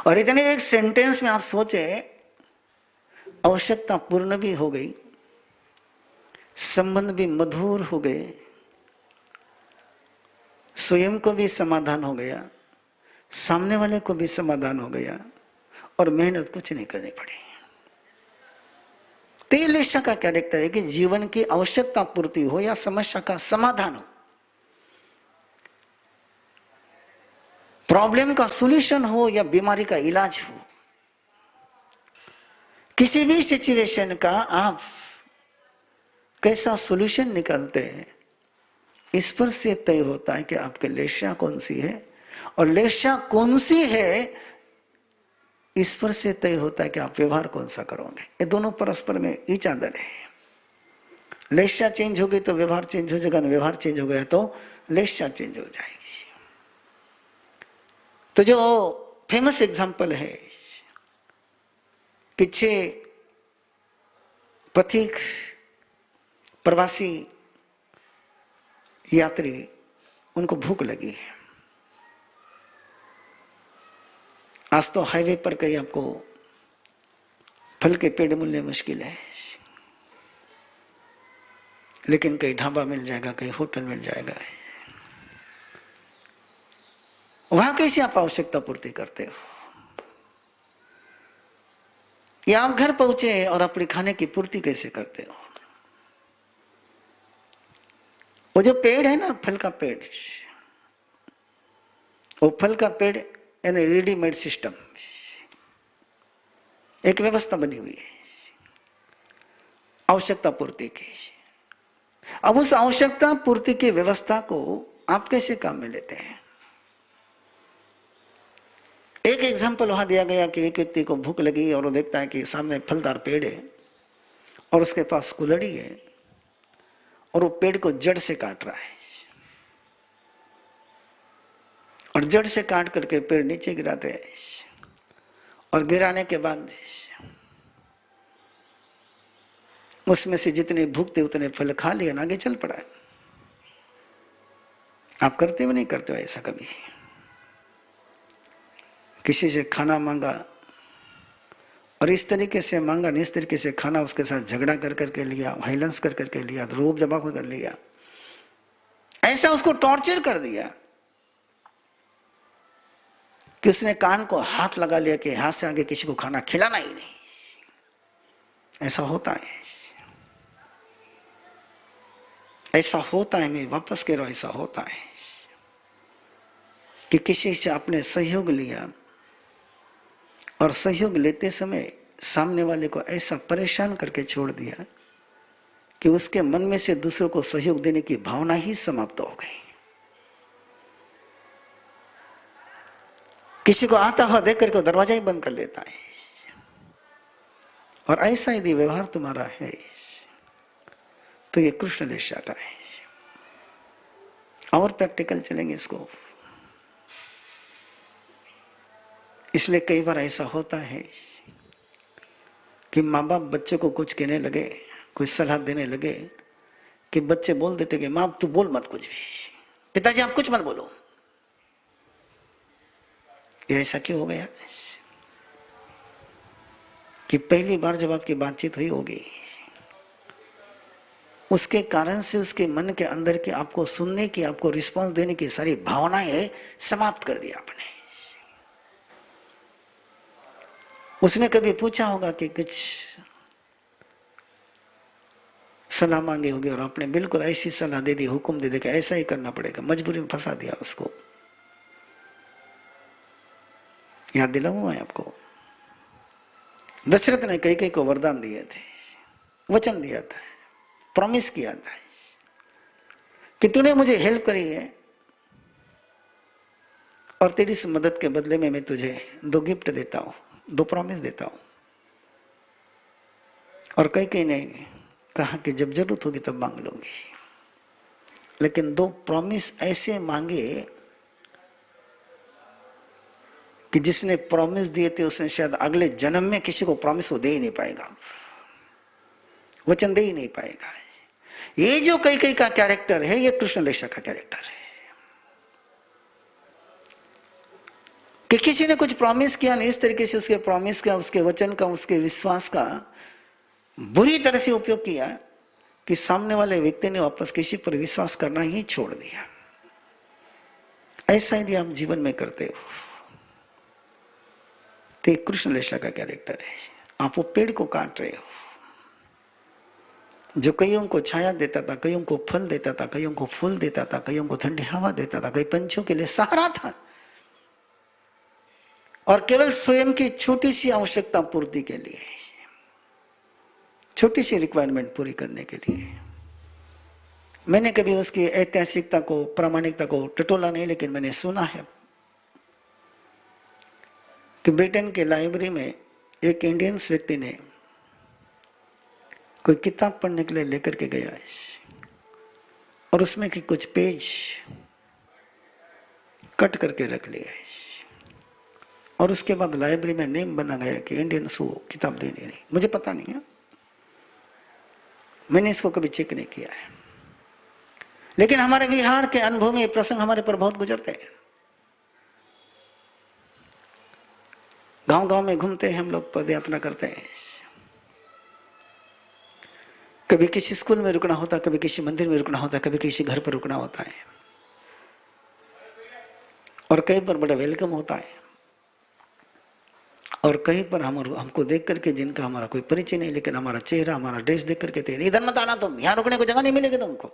और इतने एक सेंटेंस में आप सोचे, आवश्यकता पूर्ण भी हो गई, संबंध भी मधुर हो गए, स्वयं को भी समाधान हो गया, सामने वाले को भी समाधान हो गया, और मेहनत कुछ नहीं करनी पड़ी। तो ये लेशा का कैरेक्टर है कि जीवन की आवश्यकता पूर्ति हो या समस्या का समाधान हो, प्रॉब्लम का सॉल्यूशन हो या बीमारी का इलाज हो, किसी भी सिचुएशन का आप कैसा सॉल्यूशन निकालते हैं, इस पर से तय होता है कि आपके लेशा कौन सी है, और लेशा कौन सी है इस पर से तय होता है कि आप व्यवहार कौन सा करोगे। ये दोनों परस्पर में ईच अदर है। लेशा चेंज हो गई तो व्यवहार चेंज हो जाएगा, व्यवहार चेंज हो गया तो लेशा चेंज हो जाएगी। तो जो फेमस एग्जांपल है कि 6 पथिक प्रवासी यात्री, उनको भूख लगी है। आज तो हाईवे पर कहीं आपको फल के पेड़ मिलने मुश्किल है, लेकिन कहीं ढाबा मिल जाएगा, कहीं होटल मिल जाएगा। वहां कैसे आप आवश्यकता पूर्ति करते हो? या आप घर पहुंचे और अपने खाने की पूर्ति कैसे करते हो? वो जो पेड़ है ना, फल का पेड़, वो फल का पेड़ यानी रेडीमेड सिस्टम, एक व्यवस्था बनी हुई है आवश्यकता पूर्ति की। अब उस आवश्यकता पूर्ति की व्यवस्था को आप कैसे काम में लेते हैं? एक एग्जाम्पल वहां दिया गया कि एक व्यक्ति को भूख लगी और वो देखता है कि सामने फलदार पेड़ है और उसके पास कुल्हड़ी है और वो पेड़ को जड़ से काट रहा है, और जड़ से काट करके पेड़ नीचे गिराते हैं, और गिराने के बाद उसमें से जितने भूख थे उतने फल खा लिए, आगे चल पड़ा है। आप करते हो नहीं करते हो ऐसा कभी? किसी से खाना मांगा और इस तरीके से मांगा, इस तरीके से खाना उसके साथ झगड़ा कर करके लिया, वायलेंस कर करके लिया, रोब जबाब कर लिया, ऐसा उसको टॉर्चर कर दिया कि उसने कान को हाथ लगा लिया कि हाथ से आगे किसी को खाना खिलाना ही नहीं। ऐसा होता है, ऐसा होता है। मैं वापस कह रहा हूं, ऐसा होता है कि किसी से आपने सहयोग लिया और सहयोग लेते समय सामने वाले को ऐसा परेशान करके छोड़ दिया कि उसके मन में से दूसरों को सहयोग देने की भावना ही समाप्त हो गई। किसी को आता हुआ देख करके दरवाजा ही बंद कर लेता है। और ऐसा यदि व्यवहार तुम्हारा है तो ये कृष्ण लेशा का है। और प्रैक्टिकल चलेंगे इसको। इसलिए कई बार ऐसा होता है कि माँ बाप बच्चे को कुछ कहने लगे, कुछ सलाह देने लगे कि बच्चे बोल देते कि माँ तू बोल मत कुछ भी, पिताजी आप कुछ मत बोलो। ये ऐसा क्यों हो गया कि पहली बार जब आपकी बातचीत हुई होगी उसके कारण से उसके मन के अंदर की आपको सुनने की, आपको रिस्पांस देने की सारी भावनाएं समाप्त कर दी आपने। उसने कभी पूछा होगा कि कुछ सलाह मांगी होगी और आपने बिल्कुल ऐसी सलाह दे दी, हुक्म दे दिया ऐसा ही करना पड़ेगा, मजबूरी में फंसा दिया उसको। याद दिलाऊंगा आपको, दशरथ ने कई को वरदान दिए थे, वचन दिया था, प्रॉमिस किया था कि तूने मुझे हेल्प करी है और तेरी इस मदद के बदले में मैं तुझे 2 गिफ्ट देता हूं, 2 प्रॉमिस देता हूं। और कई ने कहा कि जब जरूरत होगी तब मांग लूंगी, लेकिन 2 प्रॉमिस ऐसे मांगे कि जिसने प्रॉमिस दिए थे उसने शायद अगले जन्म में किसी को प्रॉमिस वो दे ही नहीं पाएगा, वचन दे ही नहीं पाएगा। ये जो कई का कैरेक्टर है ये कृष्ण लेशा का कैरेक्टर है। कि किसी ने कुछ प्रॉमिस किया ना, इस तरीके से उसके प्रॉमिस का, उसके वचन का, उसके विश्वास का बुरी तरह से उपयोग किया कि सामने वाले व्यक्ति ने वापस किसी पर विश्वास करना ही छोड़ दिया। ऐसा यदि आप जीवन में करते हो तो कृष्ण लेशा का कैरेक्टर है। आप वो पेड़ को काट रहे हो जो कईयों को छाया देता था, कईयों को फल देता था, कईयों को फूल देता था, कईयों को ठंडी हवा देता था, कई पंछियों के लिए सहारा था, और केवल स्वयं की छोटी सी आवश्यकता पूर्ति के लिए, छोटी सी रिक्वायरमेंट पूरी करने के लिए। मैंने कभी उसकी ऐतिहासिकता को, प्रामाणिकता को टटोला नहीं, लेकिन मैंने सुना है कि ब्रिटेन के लाइब्रेरी में एक इंडियन व्यक्ति ने कोई किताब पढ़ने के लिए लेकर के गया है और उसमें की कुछ पेज कट करके रख लिया है, और उसके बाद लाइब्रेरी में नेम बना गया कि इंडियंस को किताब देनी नहीं। मुझे पता नहीं है, मैंने इसको कभी चेक नहीं किया है, लेकिन हमारे बिहार के अनुभव में ये प्रसंग हमारे पर बहुत गुजरते हैं। गांव गांव में घूमते हैं हम लोग, पदयात्रा करते हैं, कभी किसी स्कूल में रुकना होता, कभी किसी मंदिर में रुकना होता, कभी किसी घर पर रुकना होता है, और कहीं पर बड़ा वेलकम होता है, और कहीं पर हमको देख करके जिनका हमारा कोई परिचय नहीं, लेकिन हमारा चेहरा, हमारा ड्रेस देख करके कहते हैं इधर मत आना, तुम यहां रुकने को जगह नहीं मिलेगी तुमको।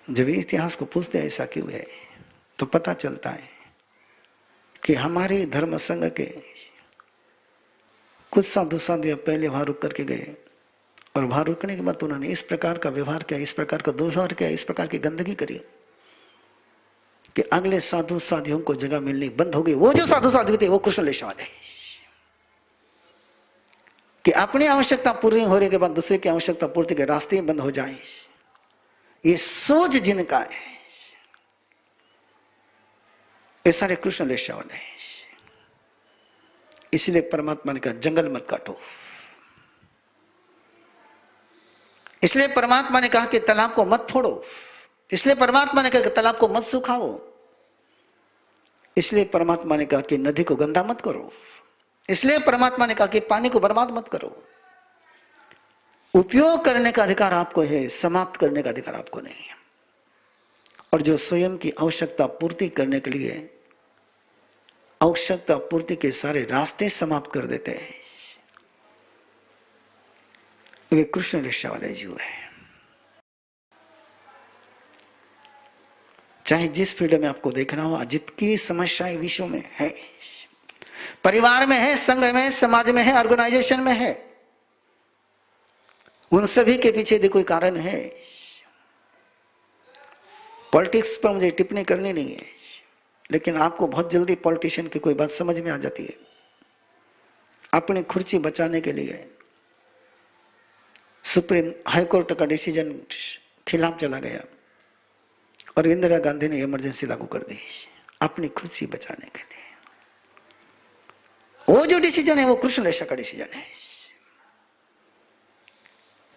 जब इतिहास को पूछते हैं ऐसा क्यों है, तो पता चलता है कि हमारे धर्म संघ के कुछ साधु साधु पहले वहां रुक करके गए, और वहां रुकने के बाद उन्होंने इस प्रकार का व्यवहार किया, इस प्रकार का दुर्व्यवहार किया, इस प्रकार की गंदगी करी कि अगले साधु साधियों को जगह मिलनी बंद हो गई। वो जो साधु साधु थे वो कृष्ण लेशा वाले, कि अपनी आवश्यकता पूरी होने के बाद दूसरे की आवश्यकता पूर्ति के रास्ते बंद हो जाए, ये सोच जिनका है, ये सारे कृष्ण लेशा वाले हैं। इसलिए परमात्मा ने कहा जंगल मत काटो, इसलिए परमात्मा ने कहा कि तालाब को मत फोड़ो, इसलिए परमात्मा ने कहा कि तालाब को मत सुखाओ, इसलिए परमात्मा ने कहा कि नदी को गंदा मत करो, इसलिए परमात्मा ने कहा कि पानी को बर्बाद मत करो। उपयोग करने का अधिकार आपको है, समाप्त करने का अधिकार आपको नहीं है। और जो स्वयं की आवश्यकता पूर्ति करने के लिए आवश्यकता पूर्ति के सारे रास्ते समाप्त कर देते हैं, वे कृष्ण लेशा वाले जीव है। चाहे जिस फील्ड में आपको देखना हो, जितनी समस्याएं विश्व में है, परिवार में है, संघ में, समाज में है, ऑर्गेनाइजेशन में है, उन सभी के पीछे यदि कोई कारण है। पॉलिटिक्स पर मुझे टिप्पणी करनी नहीं है, लेकिन आपको बहुत जल्दी पॉलिटिशियन की कोई बात समझ में आ जाती है। अपनी कुर्सी बचाने के लिए सुप्रीम हाईकोर्ट का डिसीजन खिलाफ चला गया और इंदिरा गांधी ने इमरजेंसी लागू कर दी अपनी कुर्सी बचाने के लिए। वो जो डिसीजन है वो कृष्ण लेशा का डिसीजन है,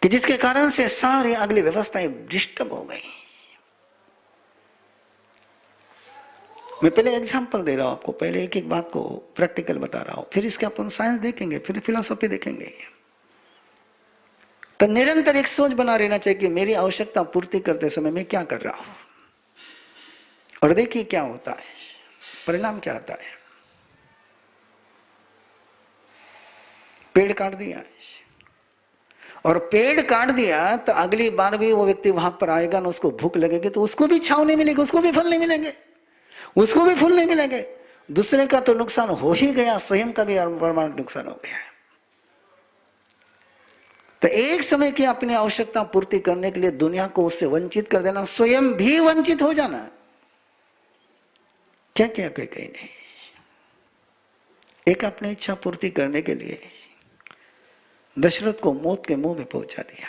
कि जिसके कारण से सारी अगली व्यवस्थाएं डिस्टर्ब हो गई। मैं पहले एग्जांपल दे रहा हूं आपको, पहले एक एक बात को प्रैक्टिकल बता रहा हूं, फिर इसके अपन साइंस देखेंगे, फिर फिलॉसफी देखेंगे। तो निरंतर एक सोच बना रहना चाहिए कि मेरी आवश्यकता पूर्ति करते समय मैं क्या कर रहा हूं, और देखिए क्या होता है, परिणाम क्या आता है। पेड़ काट दिया, और पेड़ काट दिया तो अगली बार भी वो व्यक्ति वहां पर आएगा ना, उसको भूख लगेगी तो उसको भी छांव नहीं मिलेगी, उसको भी फल नहीं मिलेंगे, उसको भी फूल नहीं मिलेंगे। दूसरे का तो नुकसान हो ही गया, स्वयं का भी परमाणु नुकसान हो गया। तो एक समय की अपनी आवश्यकता पूर्ति करने के लिए दुनिया को उससे वंचित कर देना, स्वयं भी वंचित हो जाना, क्या क्या कहीं नहीं। एक अपनी इच्छा पूर्ति करने के लिए दशरथ को मौत के मुंह में पहुंचा दिया,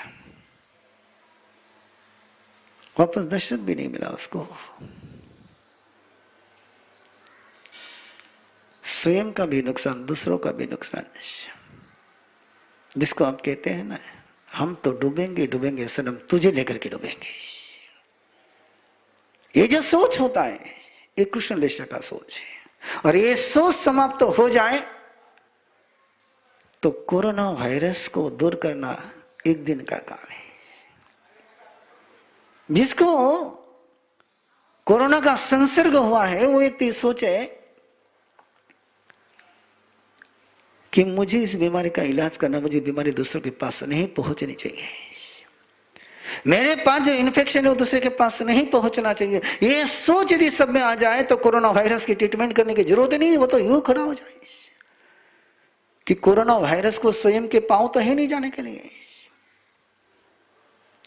वापस दशरथ भी नहीं मिला उसको। स्वयं का भी नुकसान, दूसरों का भी नुकसान, जिसको आप कहते हैं ना, हम तो डूबेंगे डूबेंगे सनम, तुझे लेकर के डूबेंगे। ये जो सोच होता है, ये कृष्ण लेशा का सोच है। और ये सोच समाप्त हो जाए तो कोरोना वायरस को दूर करना एक दिन का काम है। जिसको कोरोना का संसर्ग हुआ है वो व्यक्ति सोचे कि मुझे इस बीमारी का इलाज करना, मुझे बीमारी दूसरों के पास नहीं पहुंचनी चाहिए, मेरे पास जो इन्फेक्शन है वो दूसरे के पास नहीं पहुंचना चाहिए। ये सोच यदि सब में आ जाए तो कोरोना वायरस की ट्रीटमेंट करने की जरूरत नहीं, वो तो यूं खड़ा हो जाए कि कोरोना वायरस को स्वयं के पांव तो है नहीं जाने के लिए।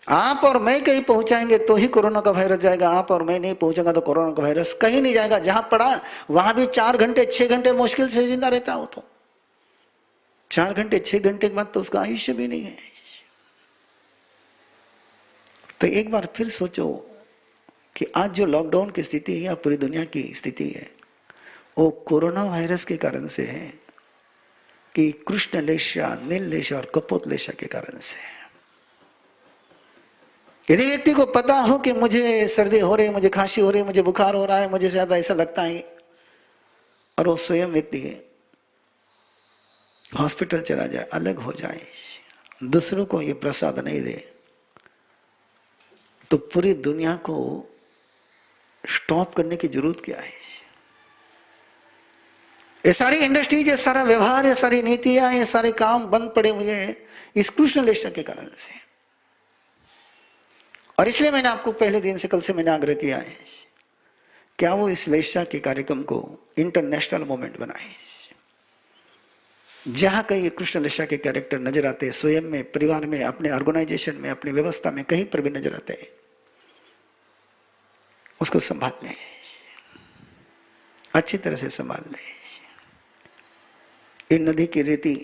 आप और मैं कहीं पहुंचाएंगे तो ही कोरोना का वायरस जाएगा, आप और मैं नहीं पहुंचेगा तो कोरोना का वायरस कहीं नहीं जाएगा। जहां पड़ा वहां भी 4 घंटे 6 घंटे मुश्किल से जिंदा रहता हो, तो 4 घंटे 6 घंटे के बाद तो उसका आयुष्य भी नहीं है। तो एक बार फिर सोचो कि आज जो लॉकडाउन की स्थिति है या पूरी दुनिया की स्थिति है वो कोरोना वायरस के कारण से है कि कृष्ण लेशा, नील लेशा और कपोत लेशा के कारण से है। यदि व्यक्ति को पता हो कि मुझे सर्दी हो रही है, मुझे खांसी हो रही है, मुझे बुखार हो रहा है, मुझे ज्यादा ऐसा लगता है, और वो स्वयं व्यक्ति हॉस्पिटल चला जाए, अलग हो जाए, दूसरों को ये प्रसाद नहीं दे, तो पूरी दुनिया को स्टॉप करने की जरूरत क्या है? ये सारी इंडस्ट्रीज, ये सारा व्यवहार, ये सारी नीतियां, ये सारे काम बंद पड़े हुए हैं इस कृष्ण लेशा के कारण से। और इसलिए मैंने आपको पहले दिन से, कल से मैंने आग्रह किया है क्या वो इस लेशा के कार्यक्रम को इंटरनेशनल मूवमेंट बनाए, जहां कहीं कृष्ण लेशा के कैरेक्टर नजर आते हैं, स्वयं में, परिवार में, अपने ऑर्गेनाइजेशन में, अपनी व्यवस्था में, कहीं पर भी नजर आते हैं, उसको संभाल लें, अच्छी तरह से संभाल लें। इन नदी की रेती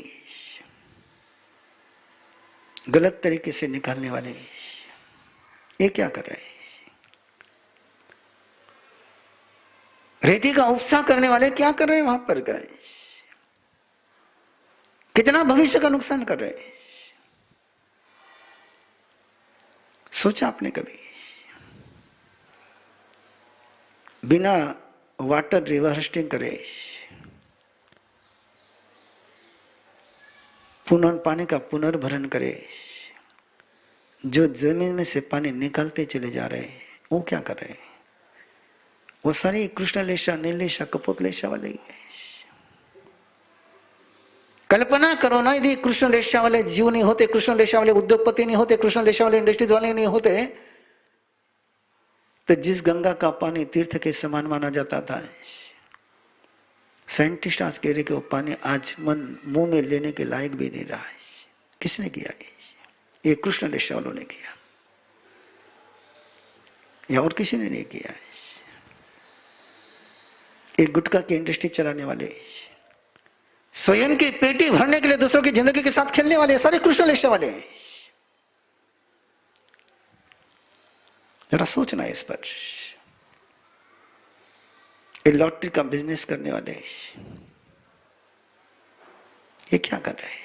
गलत तरीके से निकालने वाले ये क्या कर रहे हैं? रेती का उपचार करने वाले क्या कर रहे हैं वहां पर? गए कितना भविष्य का नुकसान कर रहे हैं? सोचा आपने कभी? बिना वाटर रिवर्स्टिंग करे, पानी का पुनर्भरण करे, जो जमीन में से पानी निकालते चले जा रहे हैं वो क्या कर रहे हैं? वो सारी कृष्ण लेशा, नील लेशा, कपोत लेशा वाले ही है। कल्पना करो ना, यदि कृष्ण लेशा वाले जीव नहीं होते, कृष्ण लेशा वाले उद्योगपति नहीं होते, कृष्ण लेशा वाले इंडस्ट्रीज वाले नहीं होते, तो जिस गंगा का पानी तीर्थ के समान माना जाता था, साइंटिस्ट आज कह रहे कि वो पानी आज मुंह में लेने के लायक भी नहीं रहा है। किसने किया? ये कृष्ण लेशा वालों ने किया, या और किसी ने नहीं किया। एक गुटखा की इंडस्ट्री चलाने वाले, स्वयं की पेटी भरने के लिए दूसरों की जिंदगी के साथ खेलने वाले, सारे कृष्ण लेशा वाले हैं। जरा सोचना इस पर। ये लॉटरी का बिजनेस करने वाले ये क्या कर रहे हैं?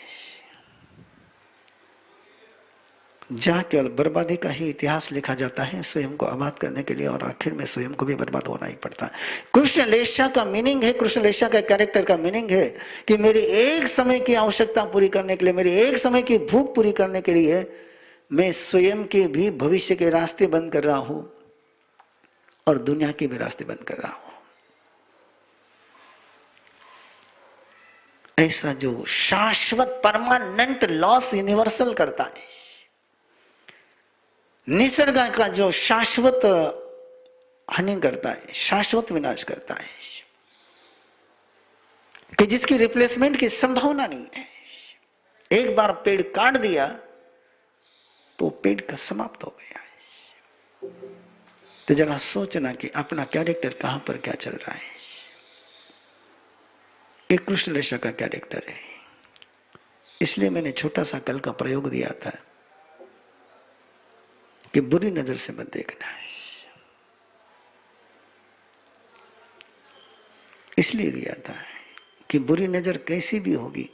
जहां केवल बर्बादी का ही इतिहास लिखा जाता है स्वयं को आबाद करने के लिए, और आखिर में स्वयं को भी बर्बाद होना ही पड़ता है। कृष्ण लेशा का मीनिंग है, कृष्ण लेशा का कैरेक्टर का मीनिंग है कि मेरी एक समय की आवश्यकता पूरी करने के लिए, मेरी एक समय की भूख पूरी करने के लिए मैं स्वयं के भी भविष्य के रास्ते बंद कर रहा हूं और दुनिया के भी रास्ते बंद कर रहा हूं। ऐसा जो शाश्वत परमानेंट लॉस यूनिवर्सल करता है, निसर्ग का जो शाश्वत हानि करता है, शाश्वत विनाश करता है, कि जिसकी रिप्लेसमेंट की संभावना नहीं है। एक बार पेड़ काट दिया तो पेड़ का समाप्त हो गया है। तो जरा सोचना कि अपना कैरेक्टर कहां पर क्या चल रहा है। एक कृष्ण लेशा का कैरेक्टर है, इसलिए मैंने छोटा सा कल का प्रयोग दिया था कि बुरी नजर से मत देखना है। इसलिए दिया था कि बुरी नजर कैसी भी होगी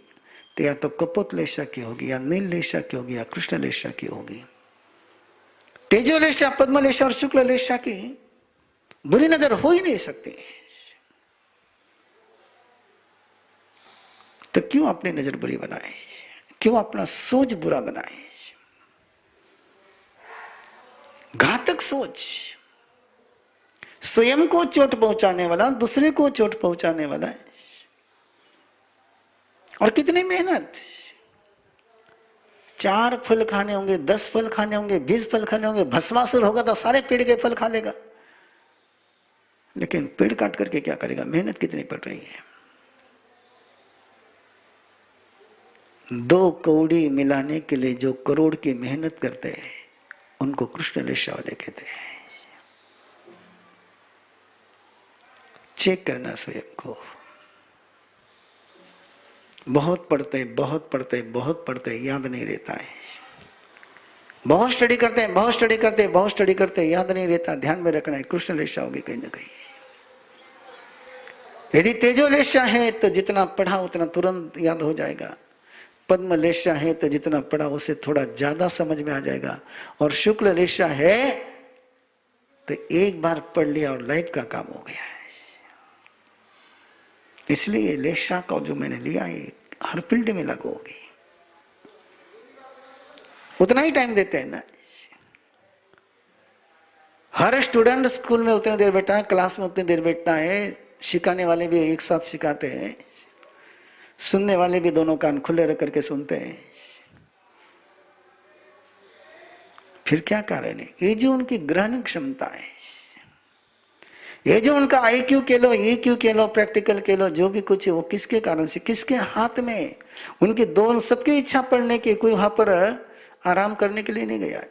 तो या तो कपोत लेशा की होगी, या नील लेशा की होगी, या कृष्ण लेशा की होगी। तेजो लेशा, पद्म लेशा और शुक्ल लेशा की बुरी नजर हो ही नहीं सकती, तो क्यों अपनी नजर बुरी बनाए, क्यों अपना सोच बुरा बनाए? घातक सोच, स्वयं को चोट पहुंचाने वाला, दूसरे को चोट पहुंचाने वाला है। और कितनी मेहनत, 4 फल खाने होंगे, 10 फल खाने होंगे, 20 फल खाने होंगे, भस्मासुर होगा तो सारे पेड़ के फल खा लेगा, लेकिन पेड़ काट करके क्या करेगा? मेहनत कितनी पड़ रही है। 2 कौड़ी मिलाने के लिए जो करोड़ की मेहनत करते हैं उनको कृष्ण लेशा वाले कहते हैं। चेक करना स्वयं को। बहुत पढ़ते बहुत पढ़ते बहुत पढ़ते याद नहीं रहता है, बहुत स्टडी करते हैं, बहुत स्टडी करते बहुत स्टडी करते याद नहीं रहता। ध्यान में रखना है, कृष्ण लेशा होगी कहीं ना कहीं। यदि तेजो लेशा है तो जितना पढ़ा उतना तुरंत याद हो जाएगा, पद्म लेशा है तो जितना पढ़ा उसे थोड़ा ज्यादा समझ में आ जाएगा, और शुक्ल लेशा है तो एक बार पढ़ लिया और लाइफ का काम हो गया है। इसलिए लेशा का जो मैंने लिया है हर फील्ड में लागू होगी। उतना ही टाइम देते हैं ना, हर स्टूडेंट स्कूल में उतनी देर बैठा है, क्लास में उतनी देर बैठता है, सिखाने वाले भी एक साथ सिखाते हैं, सुनने वाले भी दोनों कान खुले रख करके सुनते हैं। फिर क्या कारण है? ये जो उनकी ग्रहण क्षमता है, ये जो उनका IQ कह लो, EQ कह लो, प्रैक्टिकल कह लो, जो भी कुछ है वो किसके कारण से, किसके हाथ में? उनकी दोनों सबकी इच्छा पढ़ने की, कोई वहां पर आराम करने के लिए नहीं गया है।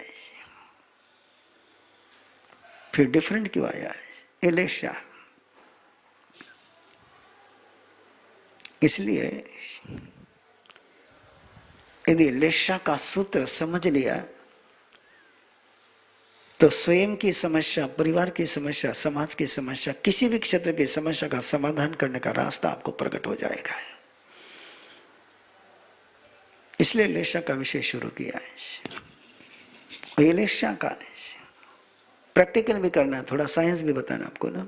फिर डिफरेंट क्यों आया है? ये लेशा। इसलिए यदि लेशा का सूत्र समझ लिया तो स्वयं की समस्या, परिवार की समस्या, समाज की समस्या, किसी भी क्षेत्र की समस्या का समाधान करने का रास्ता आपको प्रकट हो जाएगा। इसलिए लेशा का विषय शुरू किया है। ये लेशा का प्रैक्टिकल भी करना है, थोड़ा साइंस भी बताना आपको ना।